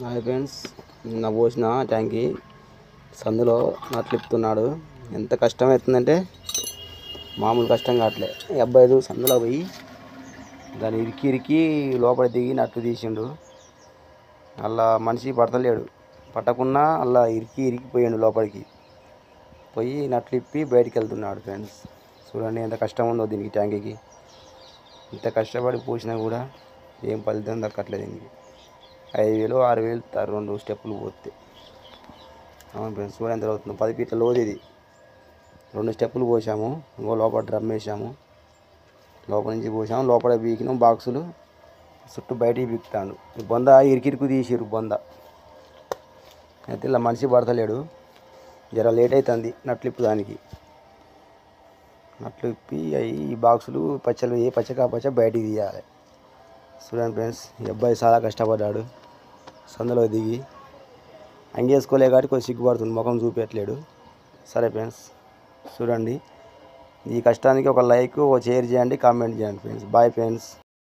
Hi friends, నిన్న పోసిన ట్యాంక్కి సందులో నట్లిప్పుతున్నాడు. ఎంత కష్టమవుతుందంటే మామూలు కష్టం కావట్లే. ఈ అబ్బాయిలు సందులో పోయి దాన్ని ఇరికి ఇరికి లోపల దిగి నట్లు తీసిండు. అలా మనిషి పడతలేడు, పట్టకున్నా అలా ఇరికి ఇరికిపోయాడు. లోపలికి పోయి నట్లు ఇప్పి బయటికి వెళ్తున్నాడు. ఫ్రెండ్స్ చూడండి ఎంత కష్టం ఉందో దీనికి. ట్యాంక్కి ఇంత కష్టపడి పోసినా కూడా ఏం ఫలితం దక్కట్లేదు. దీనికి 5,000 6,000 2 స్టెప్పులు పోతే. అవును ఫ్రెండ్స్, చూడండి ఎంత అవుతుంది. 10 ఫీట్ల లోతు ఇది. 2 స్టెప్పులు పోసాము. ఇంకో లోపల డ్రమ్ వేసాము. లోపల నుంచి పోసాము. లోపల బీకినాం బాక్సులు చుట్టూ బయటికి బీకుతాడు. ఈ బొంద ఇరికిరికి తీసిరు. బొంద అయితే ఇలా మనిషి పడతలేడు. జర లేట్ అవుతుంది నట్లు ఇప్పు. దానికి నట్లు ఇప్పి అవి ఈ బాక్సులు పచ్చలు ఏ పచ్చ కాపచ్చ బయటికి తీయాలి. చూడండి ఫ్రెండ్స్, ఈ అబ్బాయి చాలా కష్టపడ్డాడు. సందులో దిగి అంగేసుకోలే కాబట్టి కొంచెం సిగ్గుపడుతుంది, ముఖం చూపెట్టలేడు. సరే ఫ్రెండ్స్, చూడండి ఈ కష్టానికి ఒక లైక్, ఒక షేర్ చేయండి, కామెంట్ చేయండి ఫ్రెండ్స్. Bye friends.